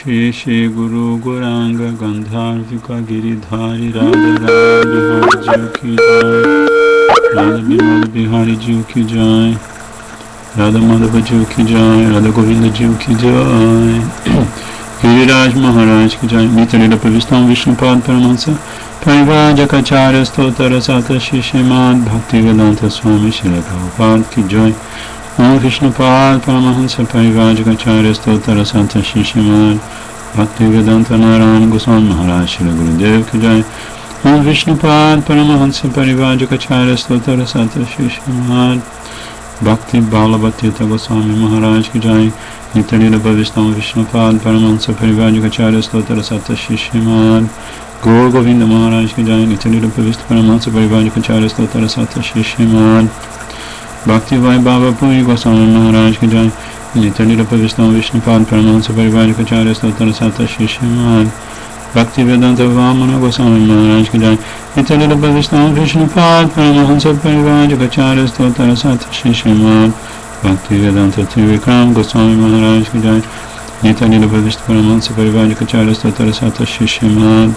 Shri Shri Guru Gauranga Gandharvika Giridhari Radha Radha Bihari Ji Ki Jai, Radha Bimala Bihari Ji Ki Jai, Radha Madhava Ji Ki Jai, Radha Govinda Ji Ki Jai, Giriraj Maharaj Ki Jai, Nitarila Pravistam Vishnupad Paramahansa Parivajakacarya Stotara Sata Shishimad Bhaktivedanta Swami Srila Prabhupada Ki Jai, Om Vishnupad Paramahansa Parivajakacarya Stotara Sata Shishimad Bhaktivedanta Narayana Goswami Maharaj Srila Gurudev Ki Jai, Om Vishnupad Paramahansa Parivajakacarya Stotara Sata Shishimad Bhakti Balabhatita Goswami Maharaj Ki Jai, Nitarila Bhavistam Vishnupad Paramahansa Parivajakacarya Stotara Sata Shishimad Gaur Govinda Maharaj Ki Jai, Nitarila Bhavistam Paramahansa Parivajakacarya Stotara Sata Shishimad Bhakti Vaibhava Puri Goswami Maharaj Ki Jai, Nitarila Bhavistam Vishnupad Paramahansa Parivajakacarya Stotara Sata Shishimad Bhakti Vedanta Vamana Goswami Maharaj Ki Jai, Nitarila Bhavistam Vishnupad Paramahansa Parivajakacarya Stotara Sata Shishimad Bhakti Vedanta Trivikram Goswami Maharaj Ki Jai, Nitarila Bhavistam Paramahansa Parivajakacarya Stotara Sata Shishimad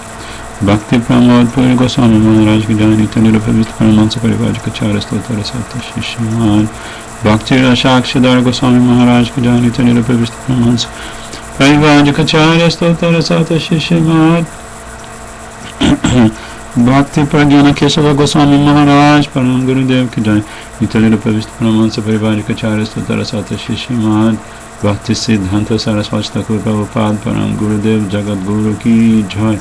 Bhakti Pramod Puri Goswami Maharaj Ki Jai, Nitarila Bhavistam Paramahansa Parivajakacarya Stotara Sata Shishimad Bhakti Rasakshidhar Goswami Maharaj Ki Jai, Nitarila Bhavistam Paramahansa Parivajakacarya Stotara Sata Shishimad Bhakti Pragyana Kesava Goswami Maharaj Param Gurudev Ki Jai, Nitarila Bhavistam Paramahansa Parivajakacarya Stotara Sata Shishimad Bhakti Siddhanta Saraswati Thakur Prabhupada Param Gurudev Jagat Guru Ki Jai,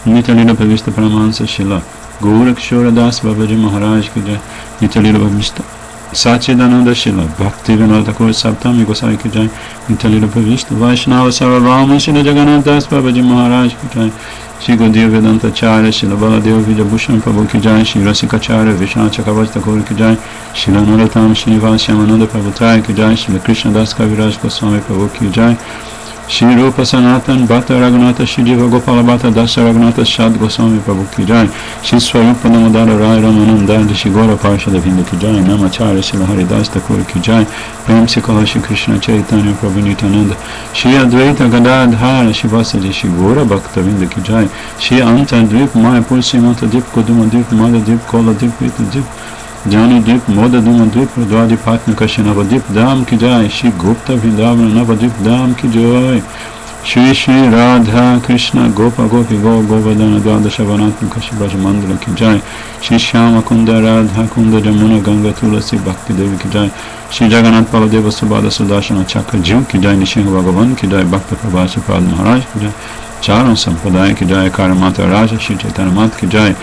Nitarila Bhavistam Paramahansa Shila Gorakshora Das Babaji Maharaj Ki Jai, Nitarila Bhavistam Satchidananda Shila Bhakti Vinod Thakur Saptami Gosai Ki Jai, Nitarila Bhavistam Vaishnava Sarvabhauma Shila Jagannath Das Babaji Maharaj Ki Jai, Shri Gurudev Vedanta Charya Shila Baladeva Vijabhushan Prabhu Ki Jai, Shri Rasikacharya Vishnu Chakravarti Thakur Ki Jai, Shila Narottam Srinivas Shyamananda Prabhu Trai Ki Jai, Shri Krishna Das Kaviraj Goswami Prabhu Ki Jai, Shri Rupa Sanatan Bhatta Raghunatha Shri Jiva Gopala Bhatta Dasa Raghunatha Shad Goswami Prabhu Ki Jai, Shri Swarupa Damodara Rai Ramananda Shri Gora Parshada Vinda Ki Jai, Namacharya Shri Haridas Thakur Ki Jai, Prem Sikala Shri Krishna Chaitanya Prabhu Nityananda, Shri Advaita Gadadhara Shri Vasaji Shri Gora Bhakta Vinda Ki Jai, Shri Anta Drip Mayapur Simanta Dip Koduma Dip Mada Dip Kola Dip Vita Dip Jani Dip Moda Duma Dip Dwadi Patna Kashinava Dip Dam Ki Jai, Shri Gupta Vindavana Nava Dip Dam Ki Jai, Shri Shri Radha Krishna Gopa Gopi Go Govardhana Dwada Shavanatmaka Shri Braja Mandala Ki Jai, Shri Shyama Kunda Radha Kunda Jamuna Ganga Tulasi Bhakti Devi Ki Jai, Shri Jagannath Paladeva Subhada Sudarshana Chakra Jiv Ki Jai, Nishinga Bhagavan Ki Jai, Bhakta Prabhasa Pad Maharaj Ki Jai, Charan Sampradaya Ki Jai, Karamata Raja Shri Chaitanya Mat Ki Jai,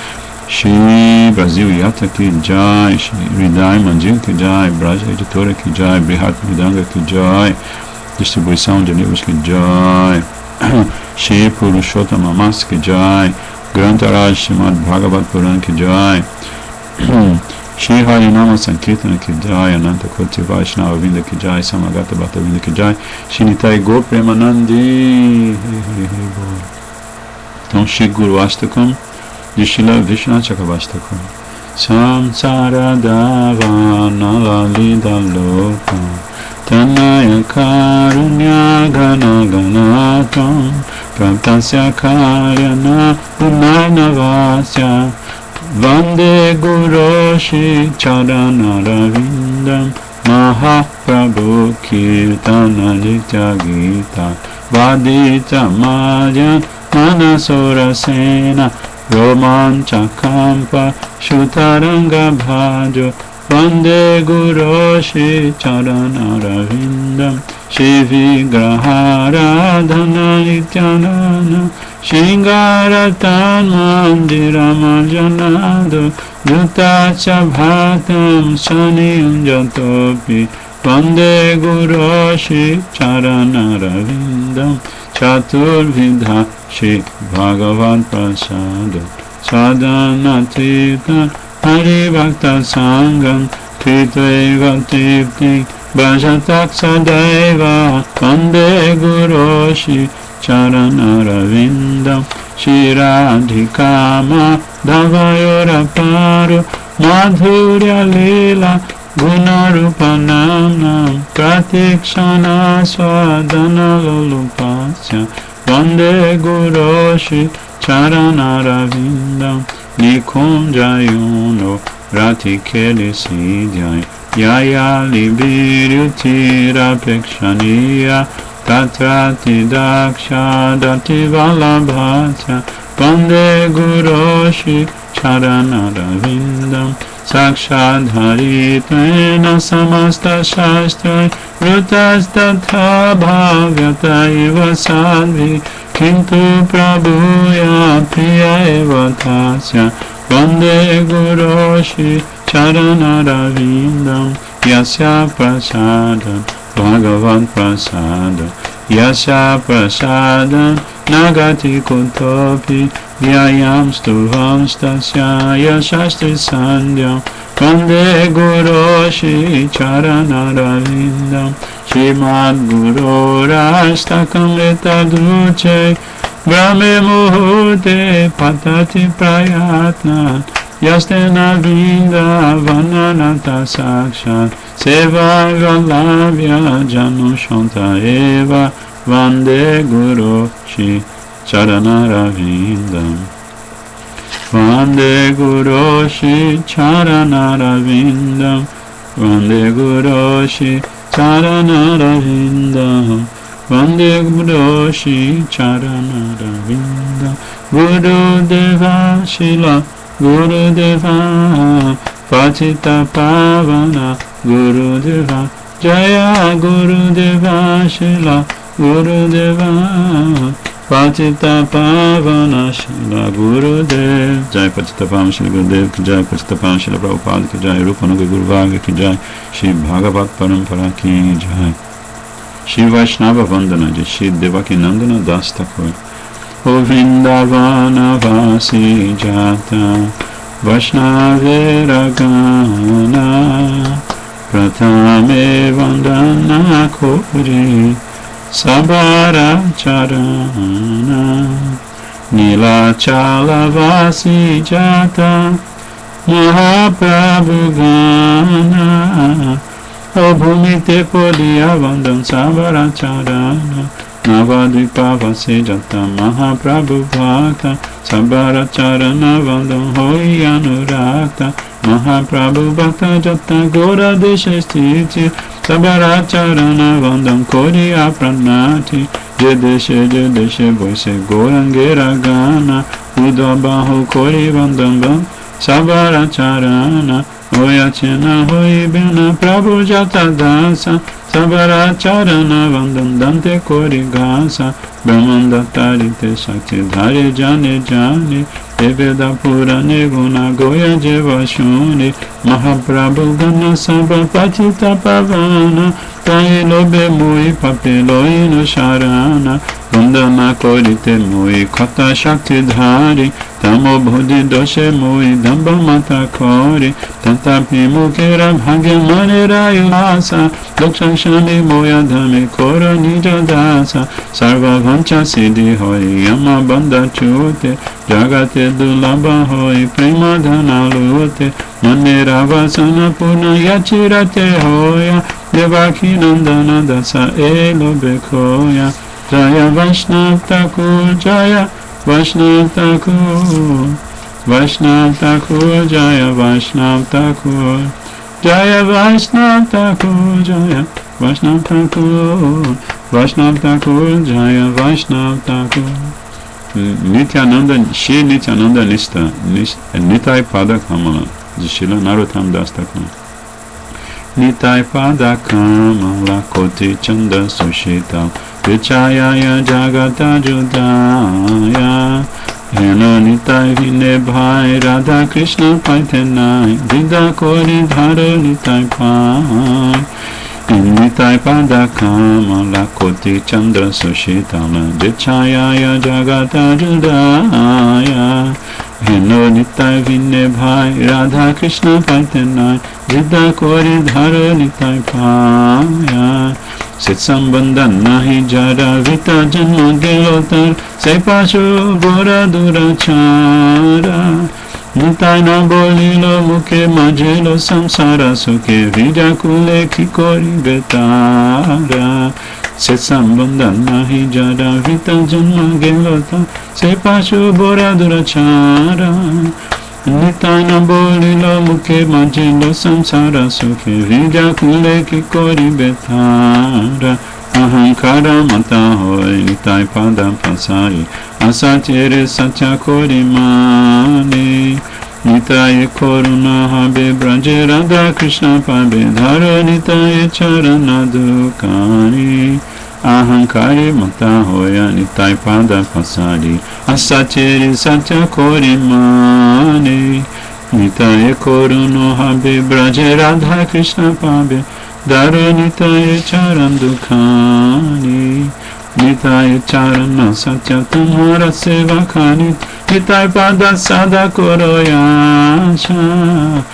Shri Brasil Yata Ki Jai, Shri Hridai Mandir Ki Jai, Braja Editora Ki Jai, Brihat Vidanga Ki Jai, Distribuição de livros Ki Jai, Shri Purushottama Mas Ki Jai, Grantaraj Srimad Bhagavat Puran Ki Jai, Shri Harinama Sankirtana Ki Jai, Ananta Koti Vaishnava Vinda Ki Jai, Samagata Bhata Vinda Ki Jai, Shri Nitai Go Premanandi, Hari Hari Hari Bol. Então, Shri Guru Astakam de Shila Vishnu Chakravarti. Samsara Dava Nalalida Loka Tanaya Karunya Gana Ganatam Praptasya Karyana Punarnavasya Vande Guru Shri Charana Ravindam Mahaprabhu Kirtana Nitya Gita Vadita Maya Manasura Sena Romancha Kampa Shutaranga Bhajo Vande Guru Shri Charana Ravindam Shri Vigrahara Dhana Nityanana Shingaratan Mandira Marjanado Jutacha Bhatam Saniyam Jatopi Vande Guru Shri Charana Ravindam Chaturvidha Shri Bhagavan Prasada Sadhana Tirtha Hari Bhakta Sangam Kirtaiva Tirthi Bhajatak Sadaiva Vande Guru Shri Charana Ravindam Shri Radhikama Davayora Paru Madhurya Lila Gunarupanam Pratikshana Swadana Lulupasya Vande Guru Shri Charanarvindam Nikunjayuno Ratikeli Siddhai Yaya Libiryutira Pekshaniya Tatrati Daksha Dati Valabhatya Vande Guru Shri Charanarvindam Sakshadharitena Samasta Shastrai Rutastatha Bhavyata Eva Sadvi Kintu Prabhuya Priya Eva Tasya Vande Guru Shri Charanarvindam Yasya Prasadam Bhagavan Prasadam Yasya Prasadam Nagati Kuntopi Vyayam Stuvam Stasya Yashastri Sandhyam Vande Guru Shri Charanarvindam Srimad Guru Rastakam Etadruche Brahme Muhurte Patati Prayatna Yastena Vrinda Vananata Sakshat Seva Galavya Janushanta Eva Vande Guru Shri Charanarvindam Vande Guru Shri Charanarvindam Vande Guru Shri Charanarvindam Vande Guru Shri Charanarvindam Guru Deva Shila Guru Deva Patita Pavana Guru Deva Jaya Guru Deva Shila Guru Deva Patita Pavana Shila Gurudev Jai Patita Pavana Shila Gurudev Ki Jai Patita Pavana Shila Prabhupada Ki Jai Rupanuga Guru Varga Ki Jai Shri Bhagavat Parampara Ki Jai Shri Vaishnava Vandana Jai Shri Devaki Nandana Das Thakur O Vrindavana Vasi Jata Vaishnave Ragana Pratame Vandana Kori Sabara Charana Nila Chalavasi Jata Mahaprabhu Gana O Bhumite Podiya Vandam Sabara Charana Navadvipa Vasi Jata Mahaprabhu Bhakta Sabara Charana Vandam Hoi Anurakta Mahaprabhu Bhakta Jata Gora Desha Sthiti Sabara Charana Vandam Kori Apranati Jedeshe Voise Gorangera Gana Udabahu Kori Vandam Sabara Charana Oyachena Hoi Bena Prabhu Jata Dasa Sabara Charana Vandam Dante Kori Gasa Brahmanda Tarite Shakti Dhare Jane Jane Deveda Purane Guna Goya Jeva Shuni Mahaprabhu Gana Sabha Patita Pavana Tai Lobe Mui Papelo Inu Sharana Vandana Korite Mui Kata Shakti Dhari Tamo Bodhi Doshe Mui Damba Mata Kori Tatapi Mukera Bhagya Mane Rayu Asa Lokshan Shani Moya Dhame Kora Nija Dasa Sarva Vancha Siddhi Hoi Yama Banda Chute Jagate Dulabha Hoi Prema Dhana Lute Mane Ravasana Puna Yachirate Hoya Devaki Nandana Dasa Elo Bekoya Jaya Vaishnav Thakur Jaya Vaishnav Thakur Vaishnav Thakur Jaya Vaishnav Thakur Jaya Vaishnav Thakur Jaya Vaishnav Thakur Vaishnav Thakur Jaya Vaishnav Thakur Nityananda Shri Nityananda Nista Nitai Pada Kamala de Srila Narottam Das Thakur Nitai Pada Kamala Koti Chanda Sushita Vichayaya Jagata Judaya Hena Nitai Vine Bhai Radha Krishna Paitenai Dida Kori Dharo Nitai Pai Nitai Pada Kamala Koti Chandra Sushitala Vichayaya Jagata Judaya Hena Nitai Vine Bhai Radha Krishna Paitenai Dida Kori Dharo Nitai Pai Sit Sambandhan Nahi Jara Vita Janma Gelotar Se Pashu Gora Durachara Nitai na bolilo muke majelo samsara suke vijakule kikori betara. Se sambandhan nahi jara vita janma gelota se pashu bora durachara. Nitai na bolilo muke majelo samsara suke vijakule kikori betara. Ahankara mata hoy nitai pada pasari asatyere satya kori mani. Nitai koruna habe braje radha krishna pabe dharo nitai charana dukani. Ahankari mata hoya nitai pada pasari asatyere satya kori mani. Nitai koruna habe braje radha krishna pabe Daro nitaye charan dukhani. Nitaye charana satya tumhara seva khani. Nitaye pada sada koro yasha.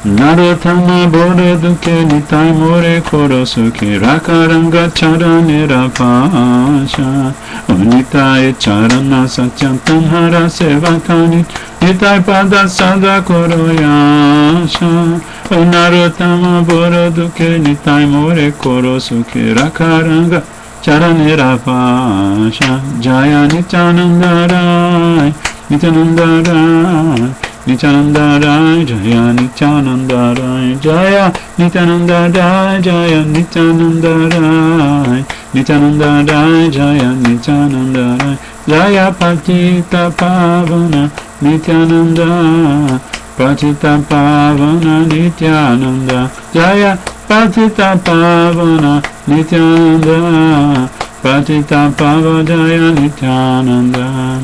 Narottama bore duke nitaye more koro sukhi. Rakaranga charanera pasha. Nitaye charana satya tumhara seva khani. Nitaye pada sada koro yasha. Narottama boro duke nitai more koro suke rakaranga charanera pasha. Jaya Nityanandarai, Nityanandarai, Nityanandarai, Jaya Nityanandarai, Jaya Nityanandarai, Jaya Nityanandarai, Nityanandarai, Jaya Nityanandarai, Jaya Patita Pavana Nityananda. Patita Pavana Nityananda Jaya Patita Pavana Nityananda Patita Pavana Jaya Nityananda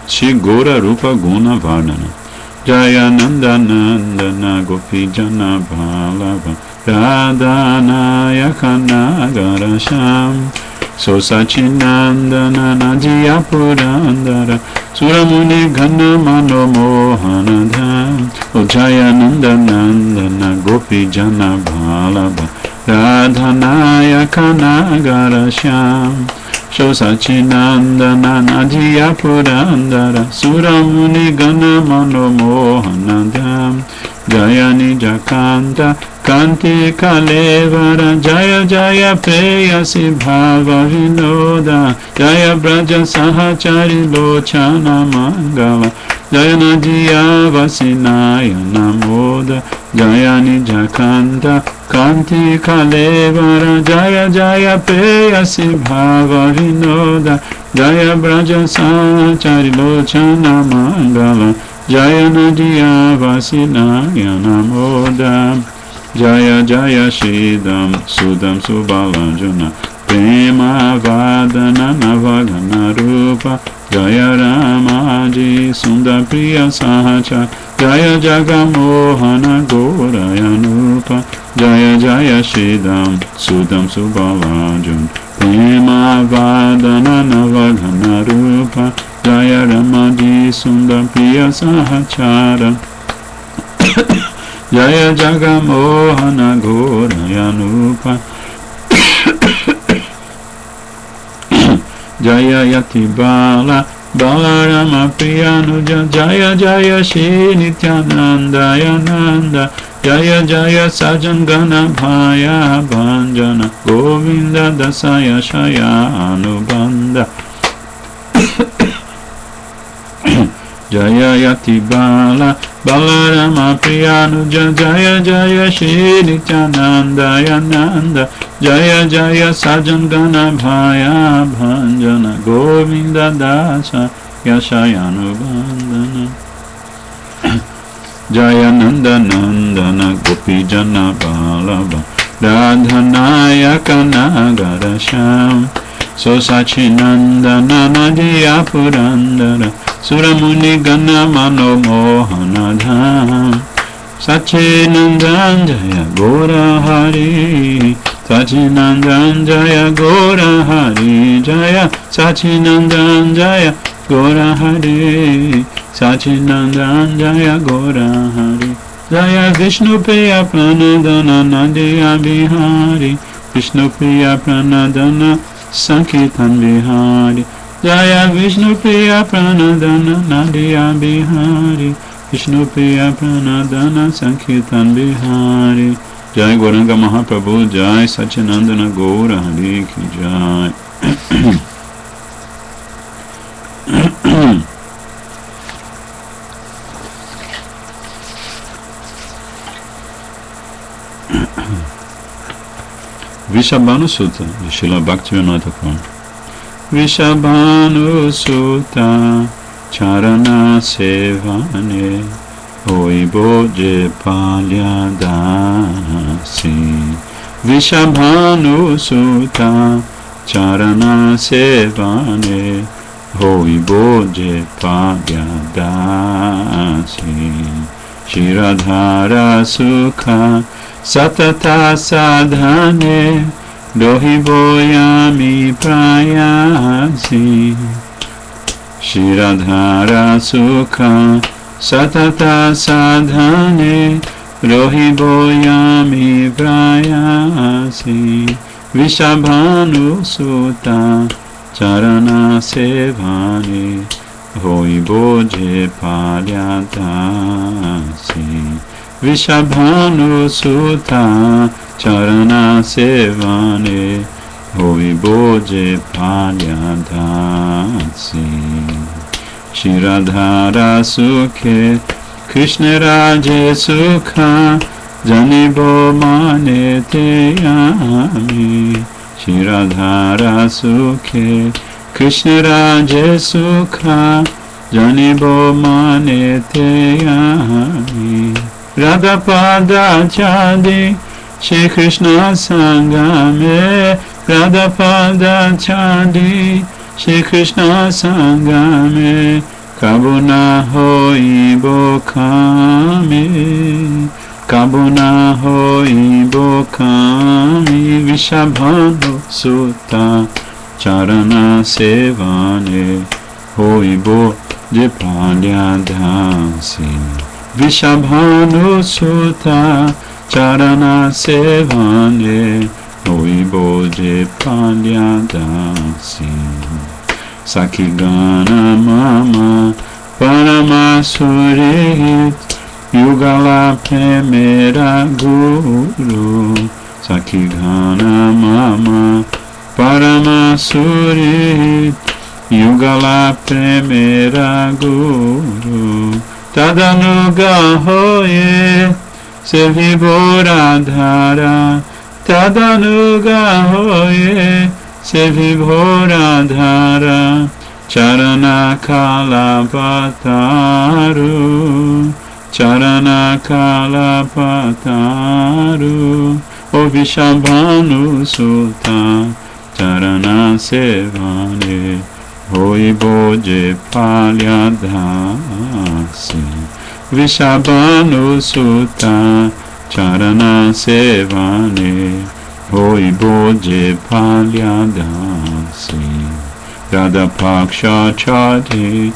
Shri Gora Rupa Guna Vardhana Jaya Nanda Nandana Gopi Jana Bhalava Radha Yakana Garasham So Sachinandana Najiya Purandara Suramuni Ghana Mano Mohanadham O Jaya Nanda Nandana Gopi Jana Bhalava Radhanaya Kanagara Shyam So Sachinandana Najiya Purandara Suramuni Ghana Mano Mohanadham Jaya Nijakanta Kanti Kalevara Jaya Jaya Preyasi Bhava Vinoda Jaya Braja Sahachari Lochana Mangala Jaya Najiya Vasinaya Namoda Jaya Nijakanta Kanti Kalevara Jaya Jaya Preyasi Bhava Vinoda Jaya Braja Sahachari Lochana Mangala Jaya Najiya Vasinaya Namoda Jaya Jaya Shidam Sudam Subalanjana Prema Vadana Navagana Rupa Jaya Ramaji Sundar Priya Sahacha Jaya Jagamohana Gorayanupa Jaya Jaya Shidam Sudam Subalanjana Prema Vadana Navagana Rupa Jaya Ramaji Sundar Priya Sahachara Jaya Jagamohana Gorayanupa Jaya Yati Bala Balarama Priyanuja Jaya Jaya Shri Nityananda Yananda Jaya Jaya Sajangana Bhaya Bhanjana Govinda Dasaya Shaya Anubandha Jaya Yati Bala Balarama Priyanuja Jaya Jaya Shri Nityananda Yananda Jaya Jaya Sajangana Bhaya Bhanjana Govinda Dasa Yashayanu Bandana Jaya Nanda Nandana Gopi Jana Balaba Radhanaya Kanagara Sham So Sachinandana Najiya Purandara Suramuni Gana Mano Mohanadham Sachinandan Jaya Gora Hari Sachinandan Jaya Gora Hari Jaya Sachinandan Jaya Gora Hari Sachinandan Jaya Gora Hari Jaya Vishnu Priya Pranadana Nadiya Bihari Vishnu Priya Pranadana Sankirtan Bihari Jaya Vishnu Priya Pranadana Nadiya Bihari Vishnu Priya Pranadana Sankirtan Bihari. Jai Gauranga Mahaprabhu, Jai Satyanandana Gaura Hari Ki Jai. Vrishabhanu Sutta, de Srila Bhaktivinoda Thakur. Vrishabhanu Sutta, Charana Sevane, Oiboje Palyadasi. Vrishabhanu Sutta, Charana Sevane, Oiboje Palyadasi. Shiradhara Sukha, Satata Sadhane, Dohiboyami Prayasi. Shiradhara Sukha, Satata Sadhane, Dohiboyami Prayasi. Vrishabhanu Sutta, Charana Sevane, Hoiboje Palyadasi. Vrishabhanu Sutta, Charana Sevane, Hoiboje Palyadasi. Shiradhara Sukhe, Krishna Raje Sukha, Janibo Mane Teyami. Shiradhara Sukhe, Krishna Raje Sukha, Janibo Mane Teyami. Radha Pada Chadi, Shri Krishna Sangame. Radha Pada Chadi, Shri Krishna Sangame. Kabuna Hoi Bokami, Kabuna Hoi Bokami. Vrishabhanu Sutta, Charana Sevane, Hoiboje Palyadasi. Vrishabhanu Sutta, Charana Sevane, Hoiboje Palyadasi. Sakigana Mama Paramasurit, Yugala Premera Guru. Sakigana Mama Paramasurit, Yugala Premera Guru. Tadanuga Hoye, Sevibhoradhara. Tadanuga Hoye, Sevibhoradhara. Charana Kalapataru, Charana Kalapataru. O Vrishabhanu Sutta, Charana Sevane, Hoiboje Palyadasi. Vrishabhanu Sutta, Charana Sevane, Hoiboje Palyadasi. Radha Paksha Chadi,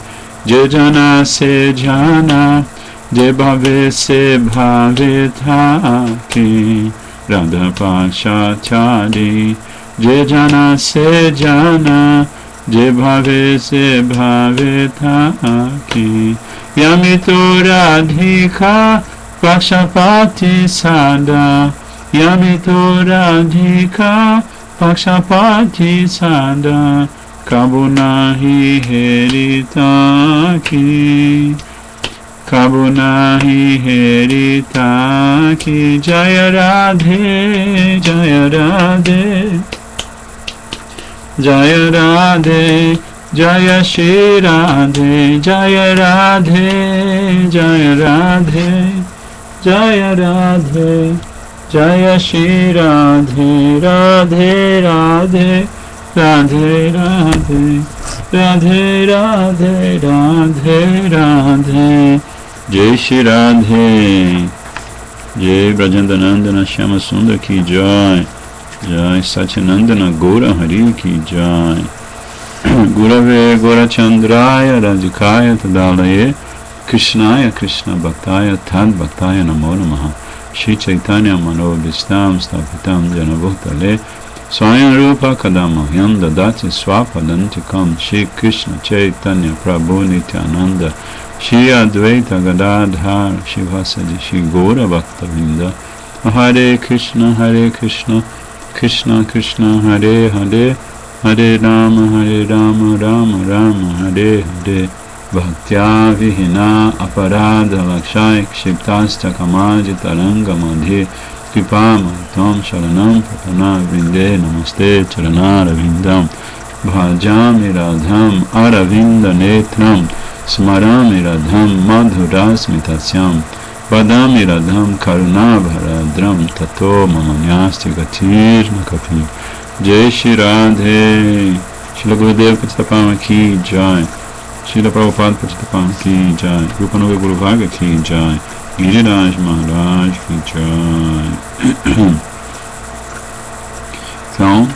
Je Jana Se Jana, Je Bhave Se Bhave Thaki. Radha Paksha Chadi, Je Jana Se Jana, Je Bhave Se Bhave Thaki. Yamito Radhika Pakshapati Sada, Yamito Radhika Pakshapati Sada. Kabunahi Heritaki, Kabunahi Heritaki. Jaya Radhe, Jaya Radhe, Jaya Radhe, Jaya Shri Radhe, Jaya Radhe, Jaya Radhe, Jaya Radhe, Jaya Shri Radhe, Radhe Radhe, Radhe Radhe, Radhe Radhe, Radhe Radhe. Jai Shri Radhe, Jai Brajandanandana Shyama Sundar Ki Jai, Jai Satyanandana Gaura Hari Ki Jai. Gurave Gaurachandraya Radhikaya Tadalaye, Krishnaya Krishna Bhaktaya Tad Bhaktaya Namo Namaha. Shri Chaitanya Manobhistam Stapitam Janabhutale, Swayam Rupa Kadamahyam Dadati Swapadantikam. Shri Krishna Chaitanya Prabhu Nityananda, Shri Advaita Gadadhar Shivasadi Shri Gaura Bhaktavinda. Hare Krishna, Krishna Krishna, Hare Hare, Hare Rama, Rama Rama, Hare Hare. Bhaktya Vihina Aparadha Lakshai Kshiptasta Kamaji Taranga Madhi Kripa Madham Sharanam Prapana Vinde Namaste Charanara Vindam Bhajami Radham Aravinda Netram Smarami Radham Madhurasmitasyam Vadami Radham Karuna Bharadram Tato Mamanyasti Gatir Nakapi. Jai Shri Radhe. Shila Gurudev Patitapama Ki Jai. Shila Prabhupada Patitapama Ki Jai. Rupanuga Guru Varga Ki Jai. Giriraj Maharaj Ki Jai. Então,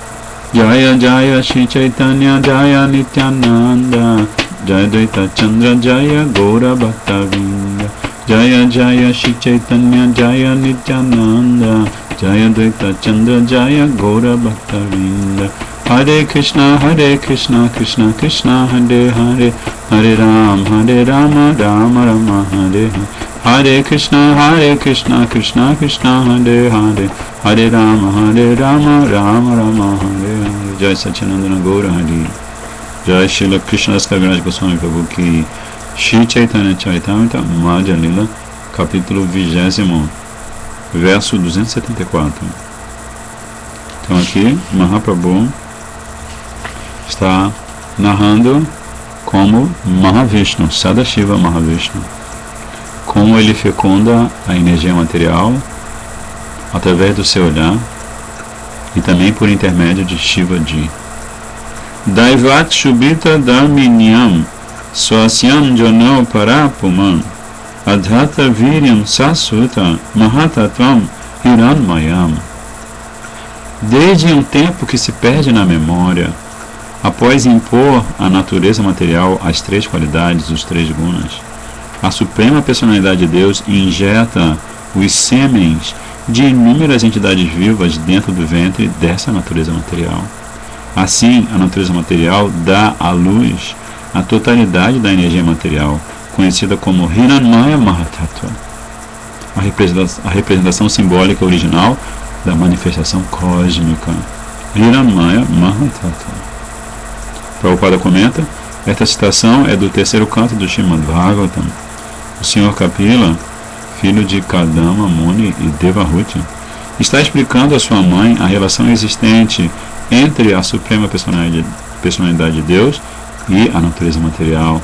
Jaya Jaya Shri Chaitanya Jaya Nityananda Jaya Dvaita Chandra Jaya Gaura Bhaktavinda. Jaya Jaya Shri Chaitanya Jaya Nityananda Jaya Dvaita Chandra Jaya Gaura Bhaktavinda. Hare Krishna, Krishna Krishna, Hare Hare, Hare Rama, Rama Rama, Hare Hare. Hare Krishna, Krishna Krishna, Hare Hare, Hare Rama, Rama Rama, Hare Hare. Jai Satyanandana Gaura Hari. Jai Srila Krishna Das Kaviraj Goswami Prabhu Ki. Shri Chaitanya Charitamrita Madhya Lila, capítulo 20, verso 274. Então aqui Mahaprabhu está narrando como Mahavishnu, Sadashiva Mahavishnu, como ele fecunda a energia material através do seu olhar e também por intermédio de Shivaji. Daivat Shubhita Dharminyam Swasyam Jano Parapumam Adhata Viryam Sasuta Mahatatvam Hiranmayam. Desde um tempo que se perde na memória, após impor à natureza material as três qualidades, os três gunas, a Suprema Personalidade de Deus injeta os sêmens de inúmeras entidades vivas dentro do ventre dessa natureza material. Assim, a natureza material dá à luz a totalidade da energia material, conhecida como Hiranmaya Mahatattva, a representação simbólica original da manifestação cósmica. Hiranmaya Mahatattva. Prabhupada comenta, esta citação é do terceiro canto do Srimad Bhagavatam. O Sr. Kapila, filho de Kadama Muni e Devahuti, está explicando à sua mãe a relação existente entre a Suprema Personalidade de Deus e a natureza material.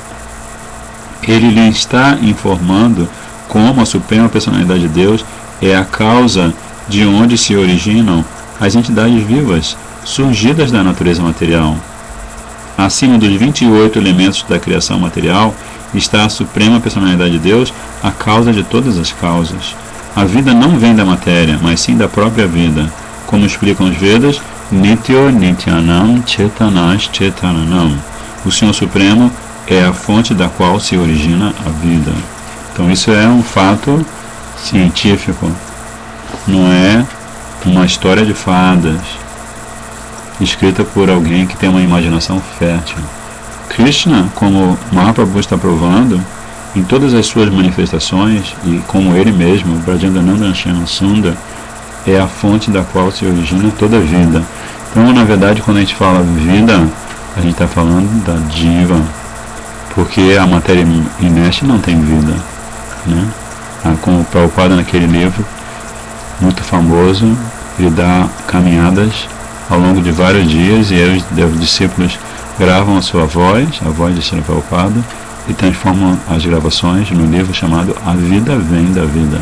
Ele lhe está informando como a Suprema Personalidade de Deus é a causa de onde se originam as entidades vivas surgidas da natureza material. Acima dos 28 elementos da criação material está a Suprema Personalidade de Deus, a causa de todas as causas. A vida não vem da matéria, mas sim da própria vida. Como explicam os Vedas, Nityo Nityanam Chetanash Chetananam. O Senhor Supremo é a fonte da qual se origina a vida. Então isso é um fato científico, não é uma história de fadas escrita por alguém que tem uma imaginação fértil. Krishna, como Mahaprabhu está provando em todas as suas manifestações, e como ele mesmo, Brajandananda Sundar, é a fonte da qual se origina toda a vida. Então, na verdade, quando a gente fala vida, a gente está falando da diva, porque a matéria inerte não tem vida, né? Como o Prabhupada naquele livro muito famoso, ele dá caminhadas ao longo de vários dias, e aí os discípulos gravam a sua voz, a voz de Srila Prabhupada, e transformam as gravações no livro chamado A Vida Vem da Vida.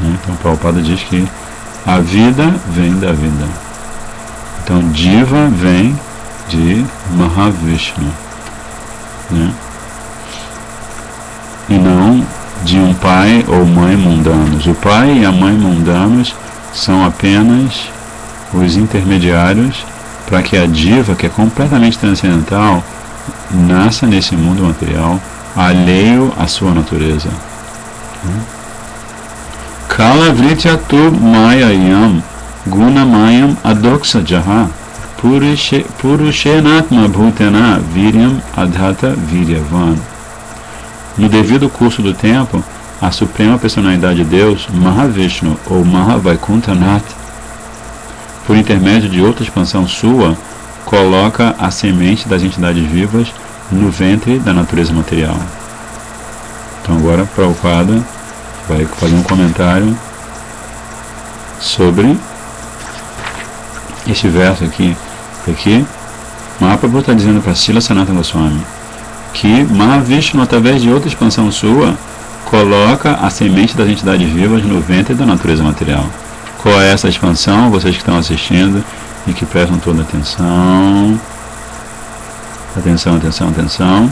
Então Prabhupada diz que a vida vem da vida. Então Diva vem de Mahavishnu, né? E não de um pai ou mãe mundanos. O pai e a mãe mundanos são apenas os intermediários para que a diva, que é completamente transcendental, nasça nesse mundo material alheio à sua natureza. Kala vrityatu mayayam gunamayam adoksa jaha purushenatma bhutena viryam adhata viryavan. No devido curso do tempo, a Suprema Personalidade de Deus, Mahavishnu ou Mahavaikuntanath, por intermédio de outra expansão sua, coloca a semente das entidades vivas no ventre da natureza material. Então agora Prabhupada vai fazer um comentário sobre este verso aqui. Aqui, Mahaprabhu está dizendo para Srila Sanatana Goswami que Mahavishnu, através de outra expansão sua, coloca a semente das entidades vivas no ventre da natureza material. Qual é essa expansão? Vocês que estão assistindo e que prestam toda atenção. Atenção, atenção, atenção.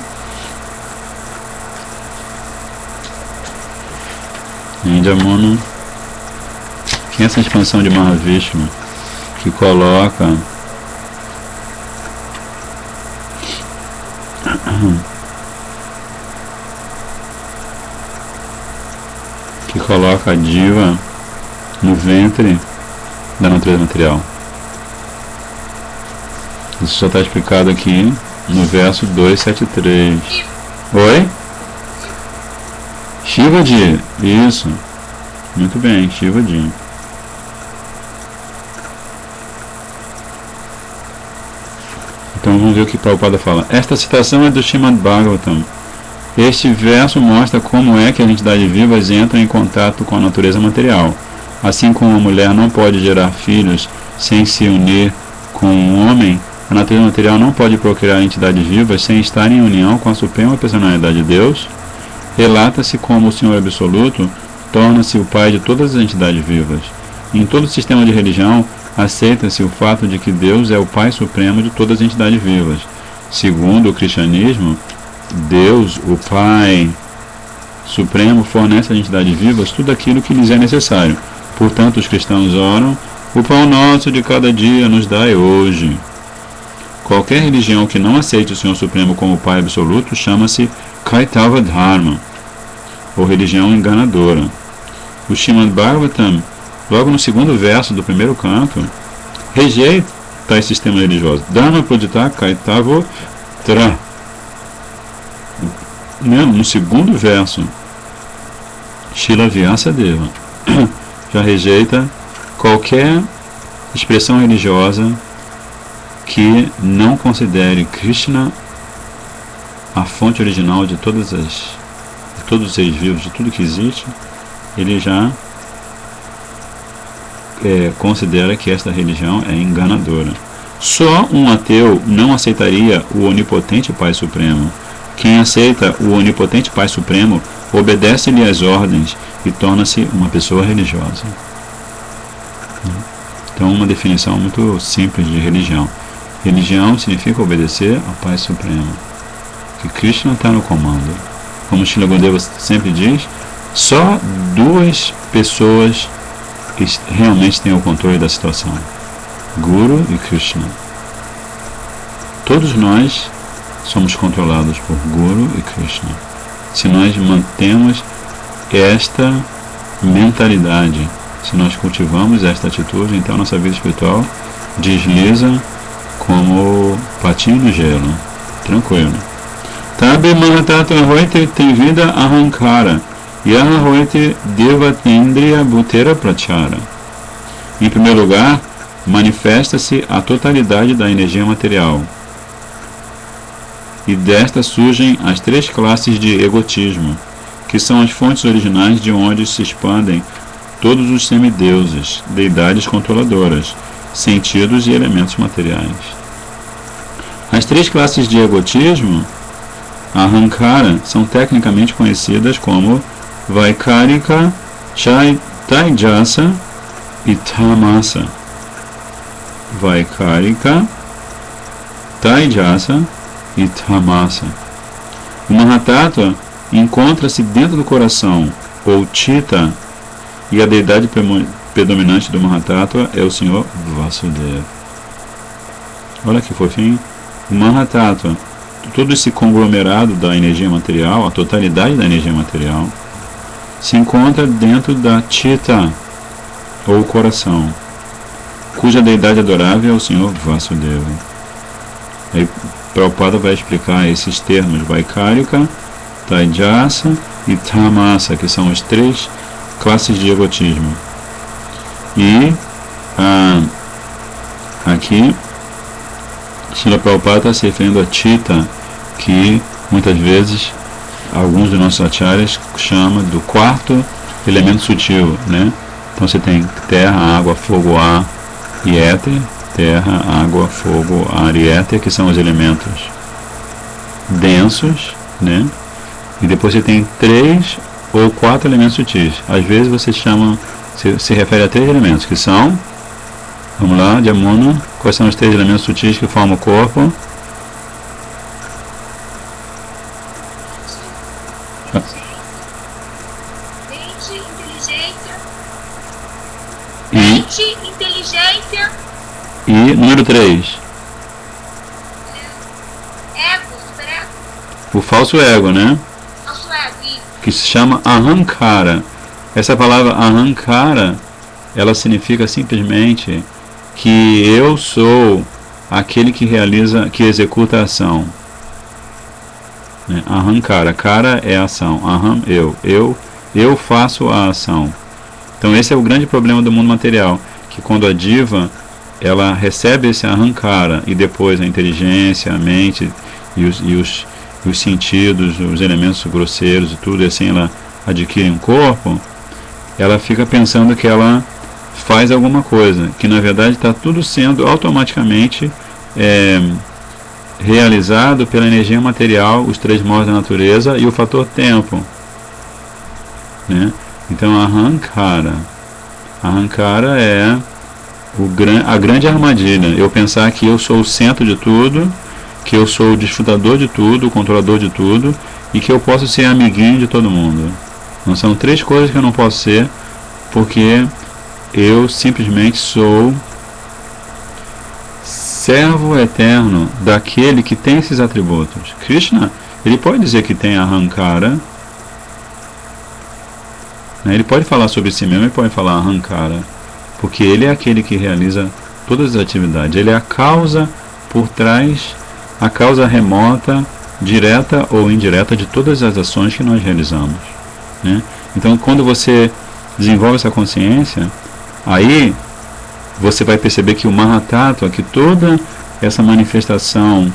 Indamuna. Que é essa expansão de Mahavishnu que coloca a diva no ventre da natureza material. Isso já está explicado aqui no verso 273. Oi? Shivaji. Isso. Muito bem, Shivaji. Então vamos ver o que Prabhupada fala. Esta citação é do Srimad Bhagavatam. Este verso mostra como é que as entidades vivas entram em contato com a natureza material. Assim como a mulher não pode gerar filhos sem se unir com um homem, a natureza material não pode procriar entidades vivas sem estar em união com a Suprema Personalidade de Deus. Relata-se como o Senhor Absoluto torna-se o Pai de todas as entidades vivas. Em todo sistema de religião, aceita-se o fato de que Deus é o Pai Supremo de todas as entidades vivas. Segundo o cristianismo, Deus, o Pai Supremo, fornece às entidades vivas tudo aquilo que lhes é necessário. Portanto, os cristãos oram: o pão nosso de cada dia nos dai hoje. Qualquer religião que não aceite o Senhor Supremo como Pai Absoluto chama-se Kaitava Dharma, ou religião enganadora. O Srimad Bhagavatam, logo no segundo verso do primeiro canto, rejeita tais sistemas religiosos. Dharma prodita Kaitavo Tra. No segundo verso, Srila Vyasadeva já rejeita qualquer expressão religiosa que não considere Krishna a fonte original de todos os seres vivos, de tudo que existe. Ele já considera que esta religião é enganadora. Só um ateu não aceitaria o onipotente Pai Supremo. Quem aceita o onipotente Pai Supremo obedece-lhe às ordens e torna-se uma pessoa religiosa. Então, uma definição muito simples de religião. Religião significa obedecer ao Pai Supremo, que Krishna está no comando. Como Srila Gurudeva sempre diz, só duas pessoas realmente têm o controle da situação: Guru e Krishna. Todos nós somos controlados por Guru e Krishna. Se nós mantemos esta mentalidade, se nós cultivamos esta atitude, então nossa vida espiritual desliza como patinho no gelo, tranquilo. Tabe Mahatata Hoite tem vida Ahankara, Yaha Hoite Devatendriya Bhutera Prachara. Em primeiro lugar, manifesta-se a totalidade da energia material. E desta surgem as três classes de egotismo, que são as fontes originais de onde se expandem todos os semideuses, deidades controladoras, sentidos e elementos materiais. As três classes de egotismo, Ahankara, são tecnicamente conhecidas como Vaikarika, Taijasa e Tamasa. Vaikarika, Taijasa e Tamasa. O Mahatattva encontra-se dentro do coração, ou Chitta, e a deidade predominante do Mahatattva é o Senhor Vasudeva. Olha que fofinho. O Mahatattva, todo esse conglomerado da energia material, a totalidade da energia material, se encontra dentro da Chitta, ou coração, cuja deidade adorável é o Senhor Vasudeva. Aí Prabhupada vai explicar esses termos, Vaikarika, Taijasa e Tamasa, que são as 3 classes de egotismo. E aqui Srila Prabhupada está se referindo a Chitta, que muitas vezes alguns dos nossos acharyas chamam do 4º elemento sutil, né? Então você tem terra, água, fogo, ar e éter. Terra, água, fogo, ar e éter, que são os elementos densos, né? E depois você tem 3 ou 4 elementos sutis. Às vezes você chama, se refere a 3 elementos, que são, vamos lá, Jamuna, quais são os 3 elementos sutis que formam o corpo? Inteligência. E número 3. Ego, superego. O falso ego, né? Falso ego. Que se chama Ahankara. Essa palavra Ahankara, ela significa simplesmente que eu sou aquele que realiza, que executa a ação. Né? Ahankara, Kara é ação. Aham, eu faço a ação. Então esse é o grande problema do mundo material, que quando a diva ela recebe esse Ahankara e depois a inteligência, a mente e os sentidos, os elementos grosseiros e tudo, e assim ela adquire um corpo, ela fica pensando que ela faz alguma coisa, que na verdade está tudo sendo automaticamente realizado pela energia material, os 3 modos da natureza e o fator tempo, né? Então Ahankara é a grande armadilha, eu pensar que eu sou o centro de tudo, que eu sou o desfrutador de tudo, o controlador de tudo, e que eu posso ser amiguinho de todo mundo. Não são 3 coisas que eu não posso ser, porque eu simplesmente sou servo eterno daquele que tem esses atributos. Krishna, ele pode dizer que tem Ahankara, né? Ele pode falar sobre si mesmo, ele pode falar Ahankara, porque ele é aquele que realiza todas as atividades, ele é a causa por trás, a causa remota, direta ou indireta de todas as ações que nós realizamos, né? Então quando você desenvolve essa consciência, aí você vai perceber que o Mahatattva, que toda essa manifestação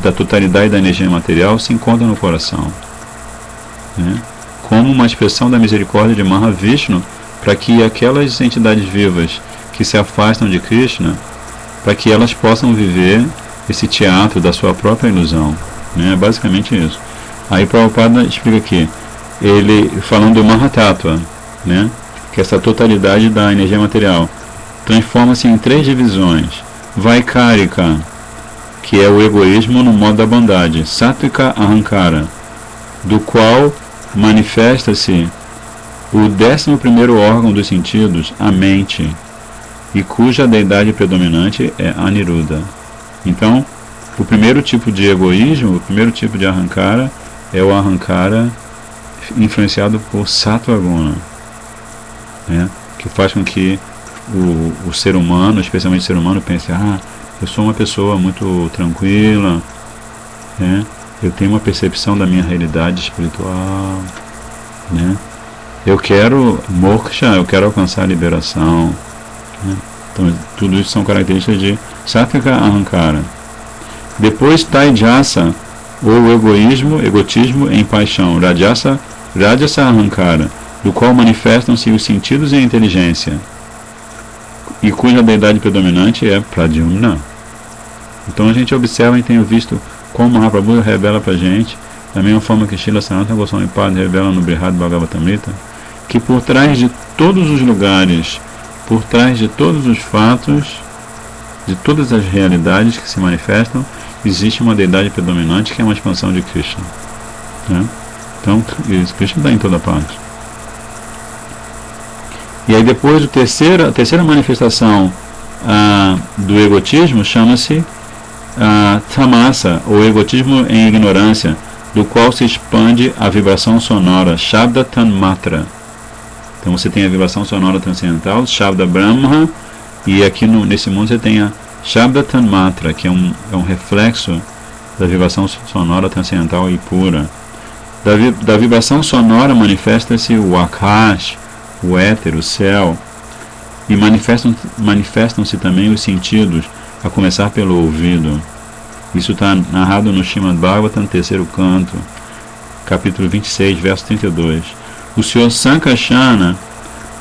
da totalidade da energia material se encontra no coração, né? Como uma expressão da misericórdia de Mahavishnu, para que aquelas entidades vivas que se afastam de Krishna, para que elas possam viver esse teatro da sua própria ilusão, né? É basicamente isso. Aí Prabhupada explica aqui, ele falando do Mahatattva, né? Que essa totalidade da energia material transforma-se em 3 divisões. Vaikarika, que é o egoísmo no modo da bondade. Sattvika Ahankara, do qual manifesta-se o 11º órgão dos sentidos, a mente, e cuja deidade predominante é Aniruddha. Então, o primeiro tipo de egoísmo, o primeiro tipo de Ahankara, é o Ahankara influenciado por Sattva Guna, né? Que faz com que o ser humano, especialmente o ser humano, pense, eu sou uma pessoa muito tranquila, né? Eu tenho uma percepção da minha realidade espiritual, né? Eu quero moksha, eu quero alcançar a liberação, né? Então, tudo isso são características de Sattvika Ahankara. Depois, Taijasa, ou egotismo em paixão, Rajasa Ahankara, do qual manifestam-se os sentidos e a inteligência, e cuja deidade predominante é Pradyumna. Então a gente observa e tem visto como Mahaprabhu revela para a gente, da mesma forma que Srila Sanatana Goswami Pada revela no Brihad Bhagavatamrita, que por trás de todos os lugares, por trás de todos os fatos, de todas as realidades que se manifestam, existe uma deidade predominante que é uma expansão de Krishna, né? Então, Krishna está em toda parte. E aí depois a terceira manifestação do egotismo chama-se Tamasa, ou egotismo em ignorância, do qual se expande a vibração sonora, Shabda Tanmatra. Então você tem a vibração sonora transcendental, Shabda Brahma, e aqui nesse mundo você tem a Shabda Tanmatra, que é um reflexo da vibração sonora transcendental e pura. Da vibração sonora manifesta-se o Akash, o éter, o céu, e manifestam-se também os sentidos, a começar pelo ouvido. Isso está narrado no Srimad Bhagavatam, terceiro canto, capítulo 26, verso 32. O Senhor Sankarsana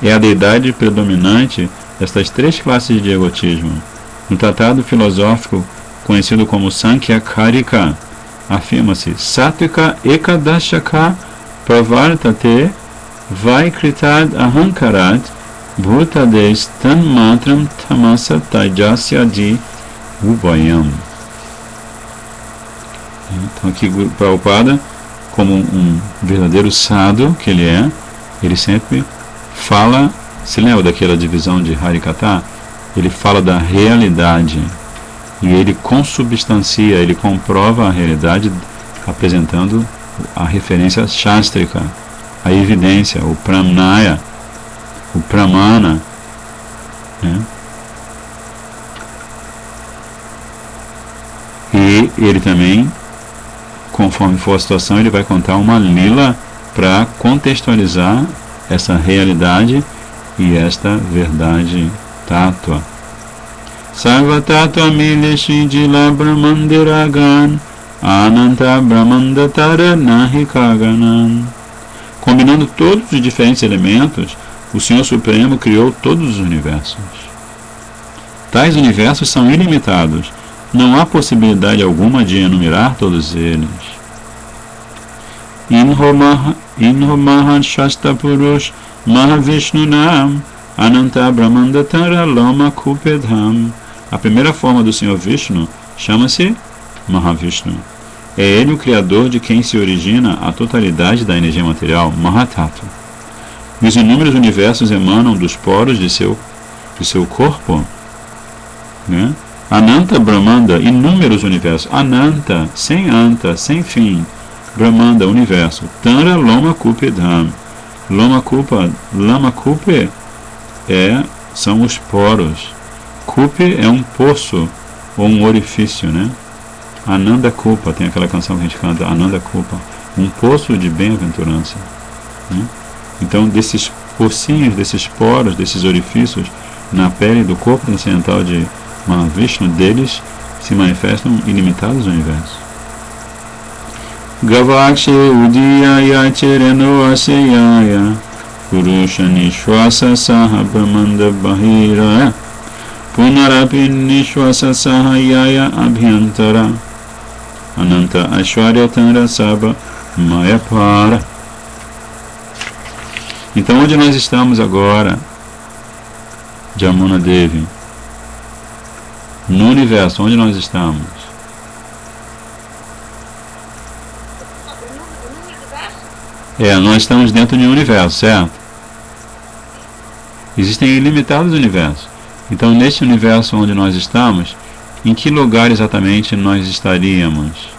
é a deidade predominante destas três classes de egotismo. No tratado filosófico conhecido como Sankhya Karika, afirma-se Satvika Ekadashaka Pravartate Vaikritad Ahankarat Bhutades Tanmatram Tamasa Tajasya Di Ubhayam. Então aqui Prabhupada, como um verdadeiro sadhu que ele sempre fala, se lembra daquela divisão de Harikata? Ele fala da realidade e ele consubstancia, ele comprova a realidade apresentando a referência shastrika, a evidência, o pramnaya, o pramana, né? E ele também, conforme for a situação, ele vai contar uma lila para contextualizar essa realidade e esta verdade tátua. Sarva tattva mileshi jila brahmandiragan ananta brahmandatara nahi kaganan. Combinando todos os diferentes elementos, o Senhor Supremo criou todos os universos. Tais universos são ilimitados. Não há possibilidade alguma de enumerar todos eles. Inhomahan Shasta Purush Mahavishnunam Ananta Brahmandatara Loma Kupedham. A primeira forma do Senhor Vishnu chama-se Mahavishnu. É ele o criador de quem se origina a totalidade da energia material, Mahatattva. Os inúmeros universos emanam dos poros de seu corpo, né? Ananta Brahmanda, inúmeros universos. Ananta, sem anta, sem fim. Brahmanda, universo. Tanra Loma Kupedham. Loma Kupe são os poros. Kupe é um poço ou um orifício, né? Ananda Kupa, tem aquela canção que a gente canta, Ananda Kupa, um poço de bem-aventurança, né? Então, desses pocinhos, desses poros, desses orifícios na pele do corpo transcendental de Mahavishnu, deles se manifestam ilimitados universos. Gavakshe Udiyaya Chereno Aseyaya Purusha Nishwasa Saha Brahmanda Bahira Punarapi Nishwasa Sahayaya Abhyantara Ananta Ashwarya Tanra Sabha Mayapara. Então, onde nós estamos agora, Jamuna Devi? No universo, onde nós estamos? Nós estamos dentro de um universo, certo? Existem ilimitados universos. Então, neste universo onde nós estamos, em que lugar exatamente nós estaríamos?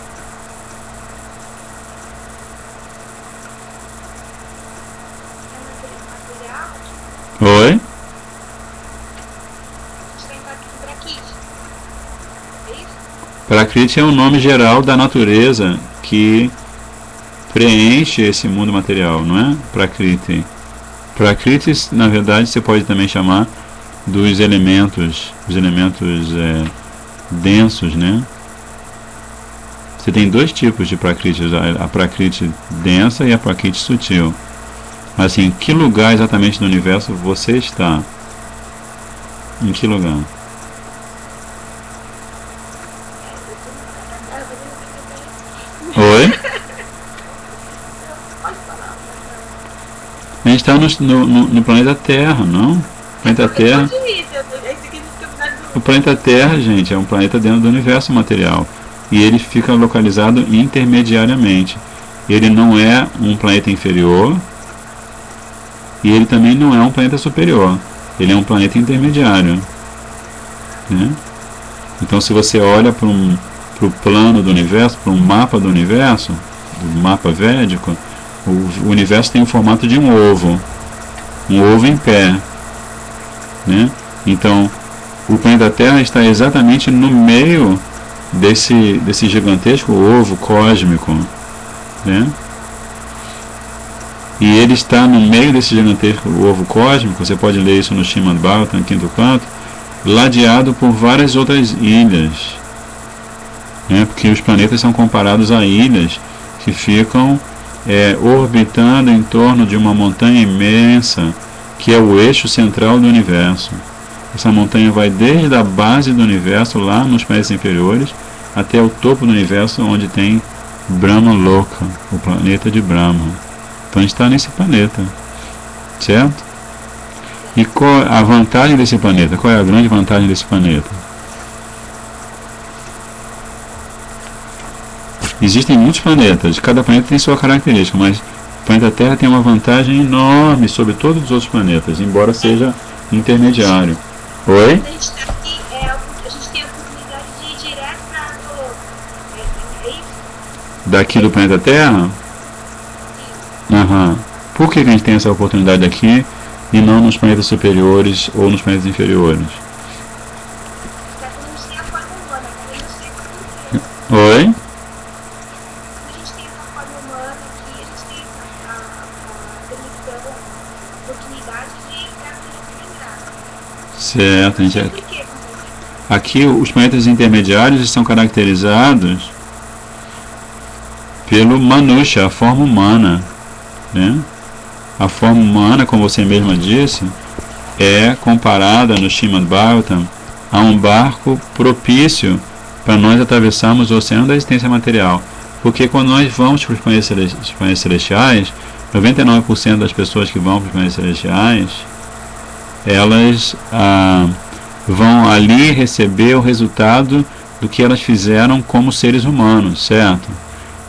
Oi? Prakriti é um nome geral da natureza que preenche esse mundo material, não é? Prakriti. Prakriti, na verdade, você pode também chamar dos elementos, os elementos densos, né? Você tem dois tipos de Prakriti, a Prakriti densa e a Prakriti sutil. Mas assim, em que lugar exatamente do universo você está? Em que lugar? Oi? A gente está no planeta Terra, não? Planeta Terra. O planeta Terra, gente, é um planeta dentro do universo material. E ele fica localizado intermediariamente. Ele não é um planeta inferior. E ele também não é um planeta superior. Ele é um planeta intermediário, né? Então, se você olha para o plano do universo, para um mapa do universo, do mapa védico, o universo tem o formato de um ovo em pé, né? Então, o planeta Terra está exatamente no meio desse gigantesco ovo cósmico, né? e ele está no meio desse gigantesco ovo cósmico. Você pode ler isso no Srimad Bhagavatam, quinto canto, ladeado por várias outras ilhas, né? Porque os planetas são comparados a ilhas que ficam orbitando em torno de uma montanha imensa, que é o eixo central do universo. Essa montanha vai desde a base do universo, lá nos planetas inferiores, até o topo do universo, onde tem Brahma Loka, o planeta de Brahma. Então a gente está nesse planeta, certo? E qual a vantagem desse planeta? Qual é a grande vantagem desse planeta? Existem muitos planetas, cada planeta tem sua característica, mas o planeta Terra tem uma vantagem enorme sobre todos os outros planetas, embora seja intermediário. Oi? A gente está aqui, a gente tem a oportunidade de ir direto para o isso? Daqui do planeta Terra? Aham. Por que a gente tem essa oportunidade aqui e não nos planetas superiores ou nos planetas inferiores? Está falando sem a forma humana, né? Eu não sei como é. Oi? A gente tem essa forma humana aqui, a gente tem a permissão, a oportunidade de ir para a Certo, a gente Por que? aqui os planetas intermediários estão caracterizados pelo Manusha, a forma humana, né? A forma humana, como você mesma disse, é comparada no Srimad Bhagavatam a um barco propício para nós atravessarmos o oceano da existência material. Porque quando nós vamos para os planetas celestiais, 99% das pessoas que vão para os planetas celestiais, elas vão ali receber o resultado do que elas fizeram como seres humanos, certo?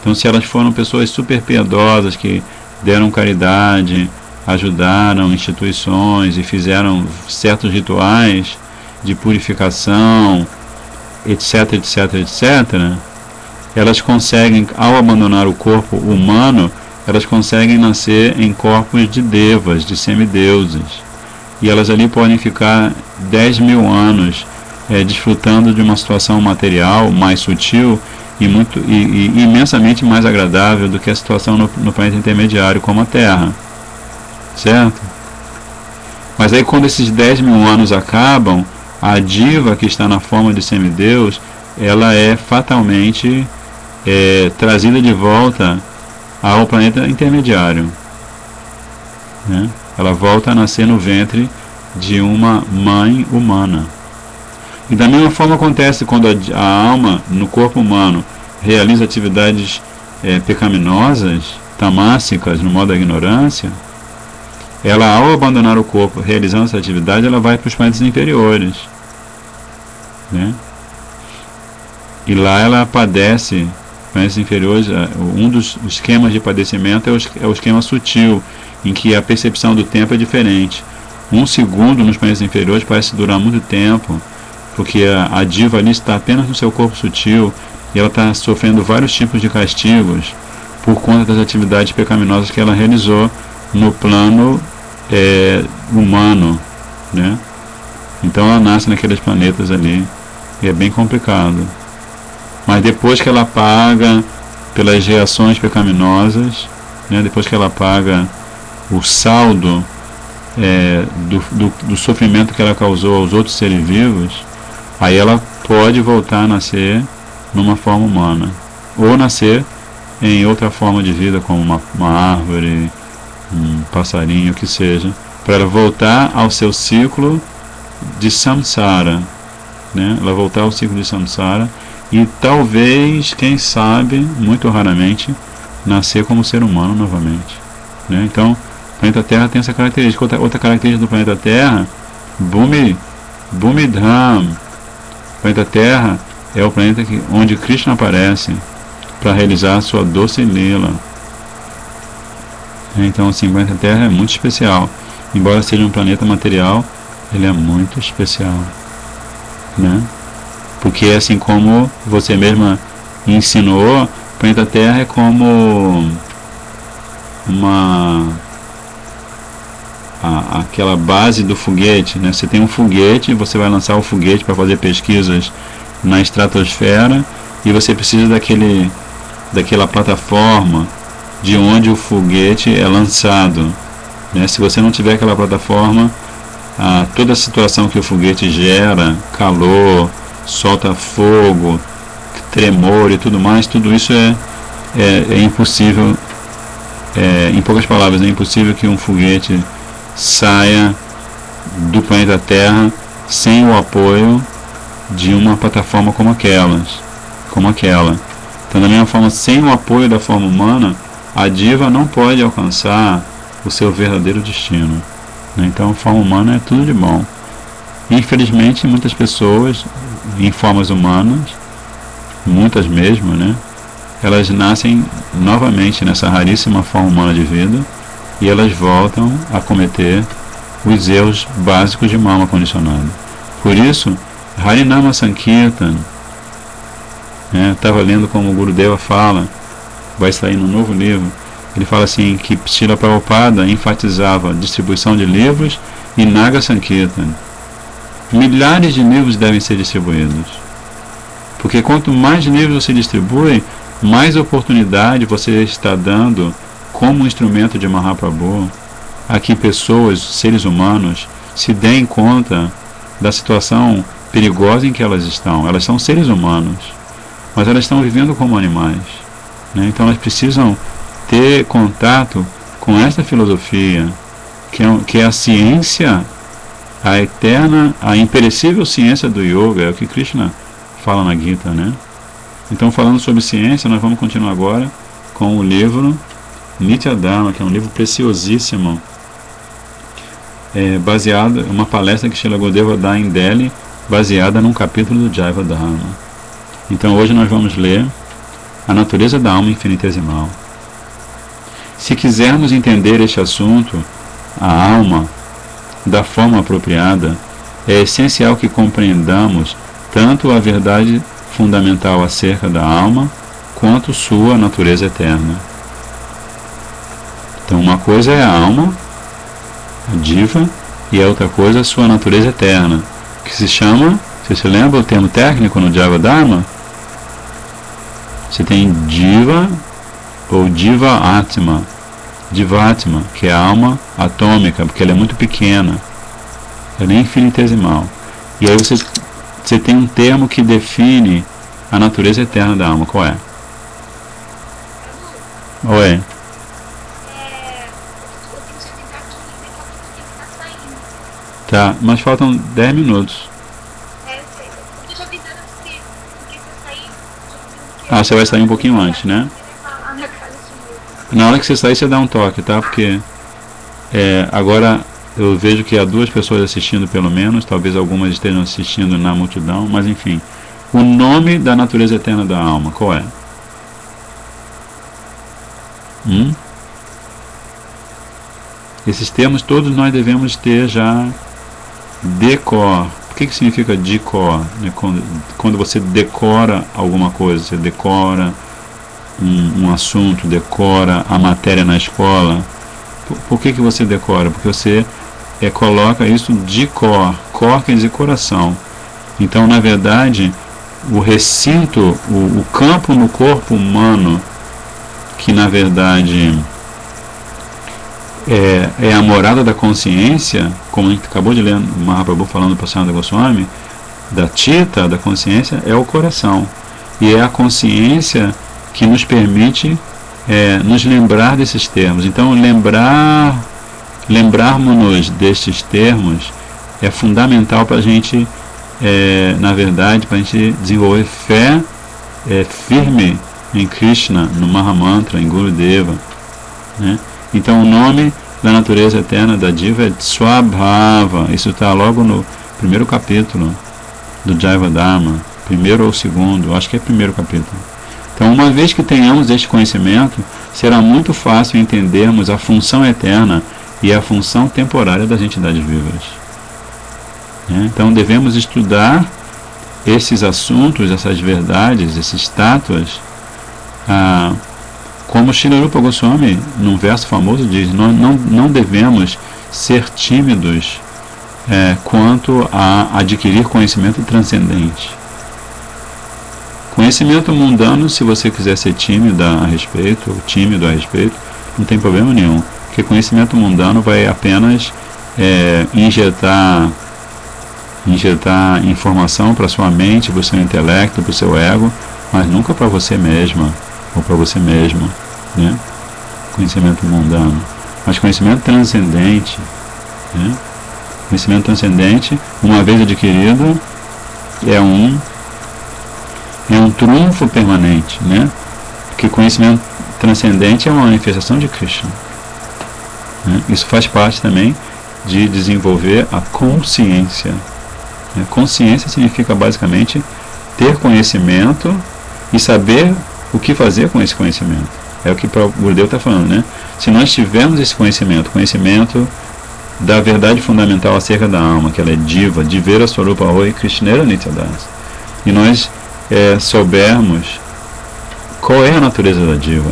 Então, se elas foram pessoas super piedosas que deram caridade, ajudaram instituições e fizeram certos rituais de purificação, etc, etc, etc, elas conseguem, ao abandonar o corpo humano, elas conseguem nascer em corpos de devas, de semideuses. E elas ali podem ficar 10.000 anos desfrutando de uma situação material mais sutil e imensamente mais agradável do que a situação no planeta intermediário, como a Terra, certo? Mas aí, quando esses 10.000 anos acabam, a diva que está na forma de semideus, ela é fatalmente trazida de volta ao planeta intermediário, né? Ela volta a nascer no ventre de uma mãe humana. E da mesma forma acontece quando a alma no corpo humano realiza atividades pecaminosas, tamássicas, no modo da ignorância. Ela, ao abandonar o corpo realizando essa atividade, ela vai para os planetas inferiores, né? E lá ela padece, planetas inferiores. Um dos esquemas de padecimento é o esquema sutil, em que a percepção do tempo é diferente. 1 segundo nos planetas inferiores parece durar muito tempo, porque a diva ali está apenas no seu corpo sutil e ela está sofrendo vários tipos de castigos por conta das atividades pecaminosas que ela realizou no plano humano, né? Então ela nasce naqueles planetas ali e é bem complicado. Mas depois que ela paga pelas reações pecaminosas, né, depois que ela paga o saldo do sofrimento que ela causou aos outros seres vivos, aí ela pode voltar a nascer numa forma humana, ou nascer em outra forma de vida, como uma árvore, um passarinho, o que seja, para ela voltar ao seu ciclo de samsara, né? Ela voltar ao ciclo de samsara e talvez, quem sabe, muito raramente, nascer como ser humano novamente, né? Então, o planeta Terra tem essa característica. Outra característica do planeta Terra, Bhumidham. O planeta Terra é o planeta onde Krishna aparece para realizar a sua doce lila. Então, assim, o planeta Terra é muito especial. Embora seja um planeta material, ele é muito especial, né? Porque, assim como você mesma ensinou, o planeta Terra é como aquela base do foguete, né? Você tem um foguete, você vai lançar o foguete para fazer pesquisas na estratosfera e você precisa daquela plataforma de onde o foguete é lançado, né? Se você não tiver aquela plataforma, toda a situação que o foguete gera, calor, solta fogo, tremor e tudo mais, tudo isso é impossível. Em poucas palavras, é impossível que um foguete saia do planeta Terra sem o apoio de uma plataforma como aquela. Então, da mesma forma, sem o apoio da forma humana, a diva não pode alcançar o seu verdadeiro destino, né? Então, a forma humana é tudo de bom. Infelizmente, muitas pessoas em formas humanas, muitas mesmo, né? Elas nascem novamente nessa raríssima forma humana de vida e elas voltam a cometer os erros básicos de uma alma condicionada. Por isso, Harinama Sankirtan, estava lendo como o Gurudeva fala, vai sair no novo livro, ele fala assim que Srila Prabhupada enfatizava a distribuição de livros e Naga Sankirtan. Milhares de livros devem ser distribuídos, porque quanto mais livros você distribui, mais oportunidade você está dando como instrumento de Mahaprabhu a que pessoas, seres humanos, se deem conta da situação perigosa em que elas estão. Elas são seres humanos, mas elas estão vivendo como animais, né? Então elas precisam ter contato com esta filosofia, que é a ciência, a eterna, a imperecível ciência do yoga, é o que Krishna fala na Gita, né? Então, falando sobre ciência, nós vamos continuar agora com o livro Nitya Dharma, que é um livro preciosíssimo, baseado em uma palestra que Srila Gurudeva dá em Delhi, baseada num capítulo do Jaiva Dharma. Então, hoje nós vamos ler a natureza da alma infinitesimal. Se quisermos entender este assunto, a alma, da forma apropriada, é essencial que compreendamos tanto a verdade fundamental acerca da alma, quanto sua natureza eterna. Então, uma coisa é a alma, a diva, e a outra coisa é a sua natureza eterna, que se chama, você se lembra o termo técnico no Jaiva Dharma? Você tem diva ou diva atma, que é a alma atômica, porque ela é muito pequena, ela é infinitesimal. E aí você tem um termo que define a natureza eterna da alma. Qual é? Oi. Eu tenho que avisar que daqui a pouco tem que estar saindo. Tá, mas faltam 10 minutos. Eu sei. Eu tô te avisando porque se eu sair... Você vai sair um pouquinho antes, né? Na hora que você sair, você dá um toque, tá? Porque agora eu vejo que há 2 pessoas assistindo pelo menos, talvez algumas estejam assistindo na multidão, mas enfim. O nome da natureza eterna da alma, qual é? Esses termos todos nós devemos ter já decor. Por que significa decor? Quando você decora alguma coisa, você decora um assunto, decora a matéria na escola. Por que você decora? Porque você coloca isso de cor. Cor quer dizer coração. Então, na verdade, o recinto, o campo no corpo humano, que na verdade é a morada da consciência, como a gente acabou de ler o Mahaprabhu falando para o Sananda Goswami, da Chitta, da consciência, é o coração. E é a consciência que nos permite nos lembrar desses termos. Então, lembrarmos-nos destes termos é fundamental para a gente, na verdade, para a gente desenvolver fé firme em Krishna, no Mahamantra, em Gurudeva, né? Então, o nome da natureza eterna da diva é Swabhava. Isso está logo no primeiro capítulo do Jaiva Dharma, primeiro ou segundo, acho que é primeiro capítulo. Então, uma vez que tenhamos este conhecimento, será muito fácil entendermos a função eterna e a função temporária das entidades vivas. Então, devemos estudar esses assuntos, essas verdades, esses estátuas, como Srila Rupa Goswami, num verso famoso, diz: não devemos ser tímidos quanto a adquirir conhecimento transcendente. Conhecimento mundano, se você quiser ser tímido a respeito, ou tímido a respeito, não tem problema nenhum, porque conhecimento mundano vai apenas injetar informação para sua mente, para o seu intelecto, para o seu ego, mas nunca para você mesma ou para você mesmo, né? Conhecimento mundano. Mas conhecimento transcendente, né? Conhecimento transcendente, uma vez adquirido, é um trunfo permanente, né? Porque conhecimento transcendente é uma manifestação de Krishna, né? Isso faz parte também de desenvolver a consciência. Consciência significa basicamente ter conhecimento e saber o que fazer com esse conhecimento. É o que o Gurudev está falando, né? Se nós tivermos esse conhecimento da verdade fundamental acerca da alma, que ela é diva, divera swarupa hoy krishnera nityadas, e nós soubermos qual é a natureza da diva,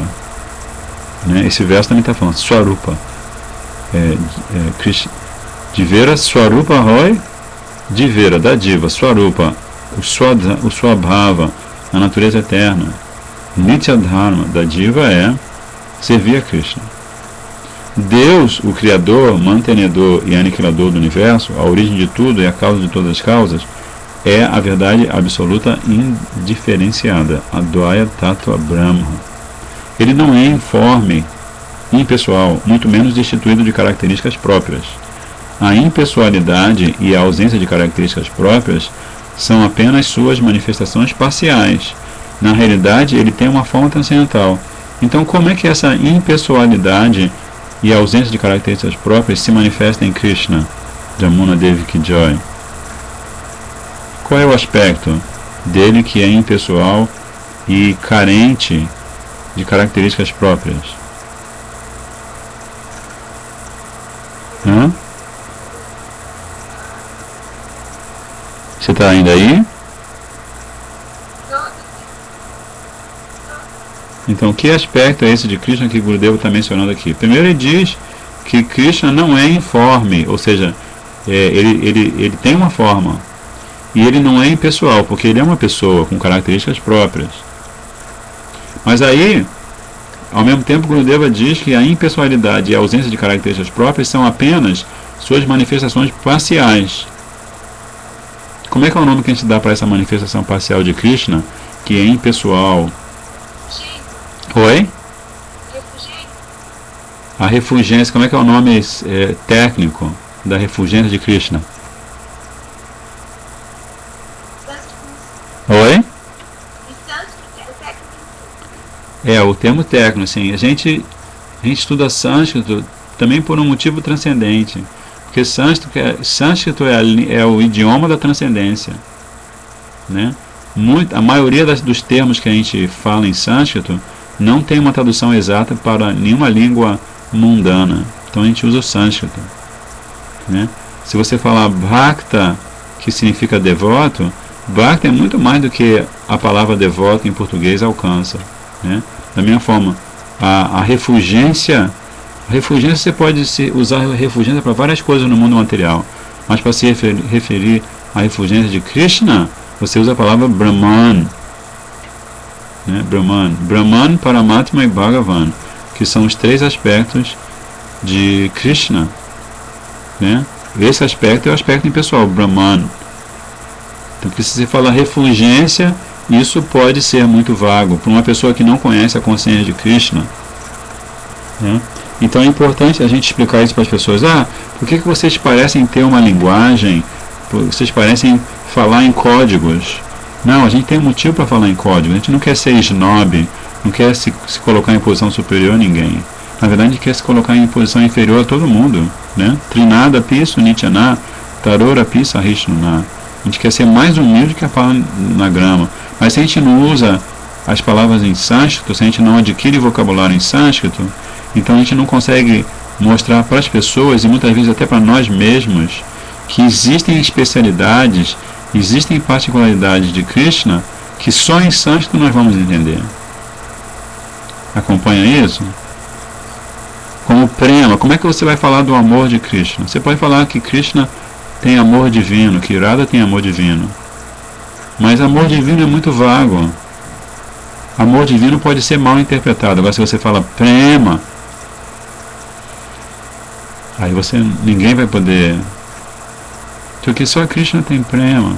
né? Esse verso também está falando swarupa, divera swarupa hoy, divera da diva, swarupa, o swabhava, a natureza eterna, nitya dharma da diva é servir a Krishna. Deus, o Criador, mantenedor e aniquilador do universo, a origem de tudo e a causa de todas as causas, é a verdade absoluta indiferenciada, Advaya Tattva Brahma. Ele não é informe, impessoal, muito menos destituído de características próprias. A impessoalidade e a ausência de características próprias são apenas suas manifestações parciais. Na realidade, ele tem uma forma transcendental. Então, como é que essa impessoalidade e a ausência de características próprias se manifesta em Krishna? Jamuna Devi Ki Joy. Qual é o aspecto dele que é impessoal e carente de características próprias? Você está ainda aí? Então, que aspecto é esse de Krishna que Gurudev está mencionando aqui? Primeiro, ele diz que Krishna não é informe, ou seja, ele tem uma forma, e ele não é impessoal, porque ele é uma pessoa com características próprias. Mas aí, ao mesmo tempo, Gurudeva diz que a impessoalidade e a ausência de características próprias são apenas suas manifestações parciais. Como é que é o nome que a gente dá para essa manifestação parcial de Krishna, que é impessoal? Oi? A refulgência, como é que é o nome técnico da refulgência de Krishna? Oi? O termo técnico, assim, a gente estuda sânscrito também por um motivo transcendente, porque sânscrito é o idioma da transcendência, né? A maioria dos termos que a gente fala em sânscrito não tem uma tradução exata para nenhuma língua mundana, então a gente usa o sânscrito, né? Se você falar bhakta, que significa devoto, bhakta é muito mais do que a palavra devoto em português alcança, né? Da mesma forma, a refulgência, você pode usar a refulgência para várias coisas no mundo material, mas para se referir à refulgência de Krishna, você usa a palavra Brahman, né? Brahman, Paramatma e Bhagavan, que são os três aspectos de Krishna, né? Esse aspecto é o aspecto impessoal, Brahman. Então, porque se você falar refulgência, isso pode ser muito vago para uma pessoa que não conhece a consciência de Krishna, né? Então é importante a gente explicar isso para as pessoas. Por que vocês parecem ter uma linguagem, vocês parecem falar em códigos? Não, a gente tem um motivo para falar em código. A gente não quer ser snob, não quer se colocar em posição superior a ninguém. Na verdade, a gente quer se colocar em posição inferior a todo mundo, né? Trinada piso nityana, tarora pisa rishnuna. A gente quer ser mais humilde que a pala na grama. Mas se a gente não usa as palavras em sânscrito, se a gente não adquire vocabulário em sânscrito, então a gente não consegue mostrar para as pessoas, e muitas vezes até para nós mesmos, que existem especialidades, existem particularidades de Krishna que só em sânscrito nós vamos entender. Acompanha isso? Como prema, como é que você vai falar do amor de Krishna? Você pode falar que Krishna tem amor divino, que Radha tem amor divino. Mas amor divino é muito vago. Amor divino pode ser mal interpretado. Agora, se você fala prema, aí ninguém vai poder. Porque só Krishna tem prema.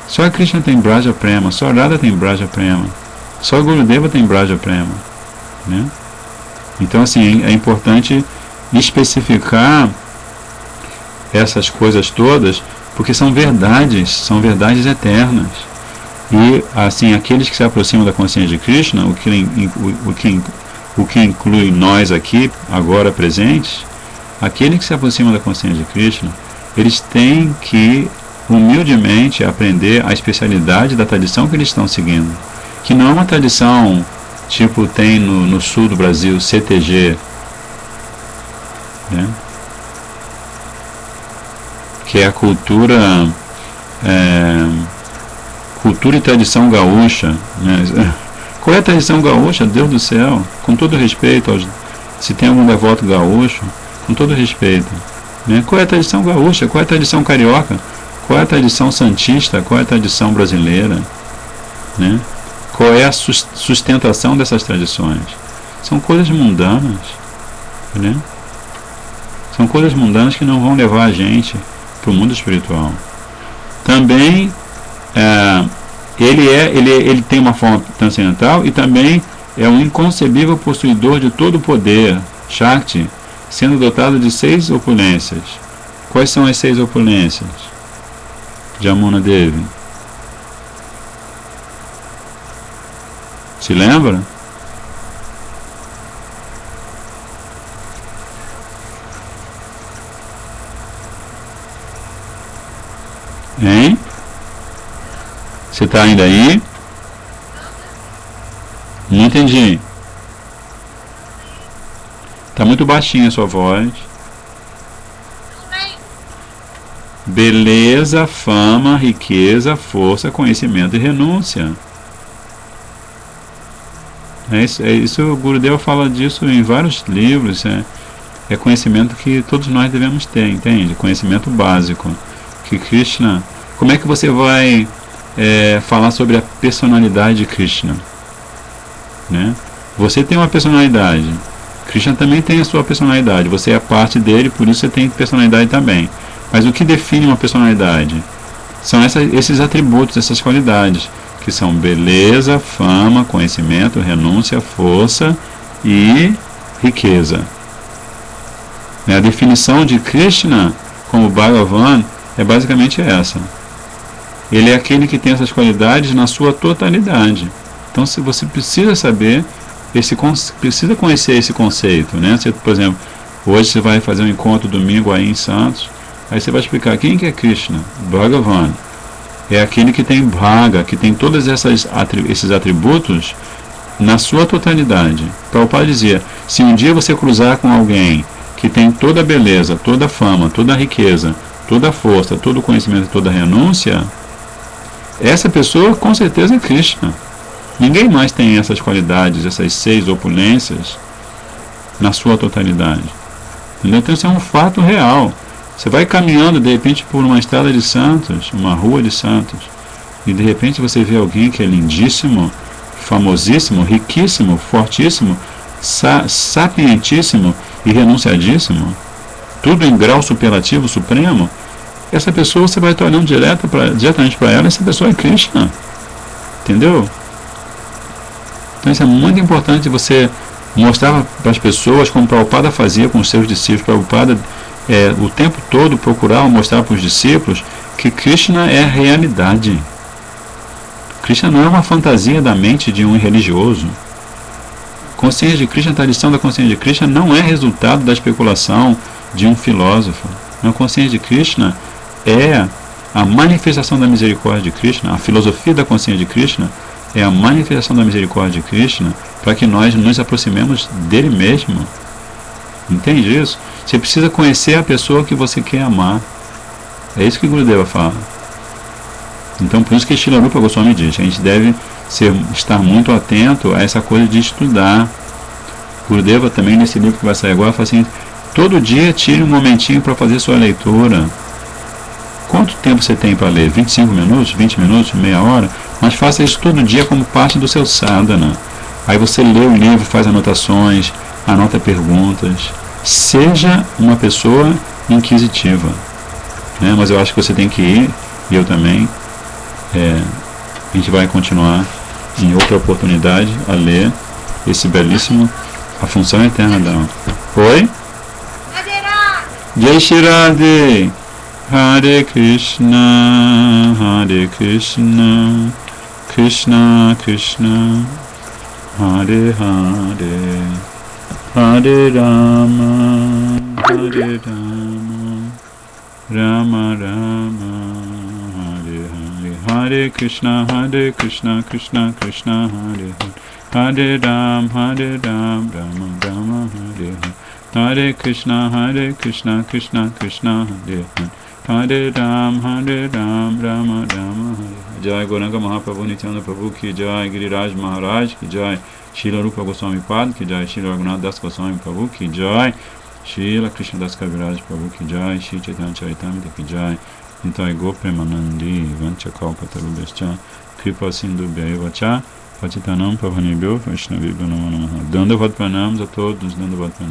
Só Krishna tem Braja Prema. Só Radha tem Braja Prema. Só Gurudeva tem Braja Prema. Né? Então, assim, é importante especificar essas coisas todas, porque são verdades eternas. E, assim, aqueles que se aproximam da consciência de Krishna, o que inclui nós aqui, agora presentes, aqueles que se aproximam da consciência de Krishna, eles têm que humildemente aprender a especialidade da tradição que eles estão seguindo, que não é uma tradição tipo tem no sul do Brasil, CTG, né? Que é a cultura e tradição gaúcha, né? Qual é a tradição gaúcha? Deus do céu, com todo respeito se tem algum devoto gaúcho, com todo respeito, né? Qual é a tradição gaúcha? Qual é a tradição carioca? Qual é a tradição santista? Qual é a tradição brasileira? Né? Qual é a sustentação dessas tradições? São coisas mundanas, né? São coisas mundanas que não vão levar a gente para o mundo espiritual. Também ele tem uma forma transcendental e também é um inconcebível possuidor de todo o poder, Shakti, sendo dotado de 6 opulências. Quais são as 6 opulências? Jamuna Devi. Se lembra? Hein? Você está ainda aí? Não entendi. Está muito baixinha a sua voz. Beleza, fama, riqueza, força, conhecimento e renúncia. É isso, o Gurudeva fala disso em vários livros. É conhecimento que todos nós devemos ter, entende? Conhecimento básico. Que Krishna... Como é que você vai falar sobre a personalidade de Krishna? Né? Você tem uma personalidade. Krishna também tem a sua personalidade. Você é parte dele, por isso você tem personalidade também. Mas o que define uma personalidade? São esses atributos, essas qualidades, que são beleza, fama, conhecimento, renúncia, força e riqueza. A definição de Krishna como Bhagavan é basicamente essa. Ele é aquele que tem essas qualidades na sua totalidade. Então, se você precisa saber, precisa conhecer esse conceito, né? Você, por exemplo, hoje você vai fazer um encontro domingo aí em Santos. Aí você vai explicar quem que é Krishna. Bhagavan é aquele que tem Bhaga, que tem todos esses atributos na sua totalidade. Prabhupada dizia, se um dia você cruzar com alguém que tem toda a beleza, toda a fama, toda a riqueza, toda a força, todo o conhecimento, toda a renúncia, essa pessoa com certeza é Krishna. Ninguém mais tem essas qualidades, essas 6 opulências na sua totalidade. Entendeu? Então isso é um fato real. Você vai caminhando de repente por uma estrada de Santos, uma rua de Santos, e de repente você vê alguém que é lindíssimo, famosíssimo, riquíssimo, fortíssimo, sapientíssimo e renunciadíssimo, tudo em grau superlativo supremo. Essa pessoa, você vai estar olhando diretamente para ela, essa pessoa é Krishna. Entendeu? Então isso é muito importante você mostrar para as pessoas, como Prabhupada fazia com os seus discípulos. Prabhupada o tempo todo procurava mostrar para os discípulos que Krishna é a realidade. Krishna não é uma fantasia da mente de um religioso. Consciência de Krishna, a tradição da consciência de Krishna não é resultado da especulação de um filósofo. A consciência de Krishna é a manifestação da misericórdia de Krishna. A filosofia da consciência de Krishna é a manifestação da misericórdia de Krishna para que nós nos aproximemos dele mesmo. Entende isso? Você precisa conhecer a pessoa que você quer amar. É isso que Gurudeva fala. Então, por isso que Srila Rupa Goswami diz, a gente deve estar muito atento a essa coisa de estudar. Gurudeva também, nesse livro que vai sair agora, fala assim, todo dia tire um momentinho para fazer sua leitura. Quanto tempo você tem para ler? 25 minutos, 20 minutos, meia hora? Mas faça isso todo dia como parte do seu sadhana. Aí você lê o livro, faz anotações, anota perguntas. Seja uma pessoa inquisitiva. Né? Mas eu acho que você tem que ir, e eu também. A gente vai continuar em outra oportunidade a ler esse belíssimo A Função Eterna da Alma. Oi? Jai Shri Radhe. Hare Krishna, Krishna Krishna, Hare Hare, Hare Rama, Rama Rama, Hare Hare, Hare Krishna, Krishna Krishna, Hare Hare, Hare Rama, Rama Rama, Hare Hare, Hare Krishna, Krishna Krishna, Hare Hare, Hare Ram, Rama Rama, Hare. Jai Gauranga Mahaprabhu Nityananda Prabhu ki Jai, Giriraj Maharaj ki Jai, Srila Rupa Goswami Pad ki Jai, Srila Raghunath Das Goswami Prabhu ki Jai, Srila Krishna Das Kaviraj Prabhu ki Jai, Shri Chaitanya Charitamrita ki Jai, Nitai Go Premanandi, Vancha Kalpatarubhascha, Kripa Sindhu Bhaivacha, Patitanam Pavanebhyo, Vaishnavibhyo Namo Namaha. Dandavat Pranams a todos, Dandavat Pranams.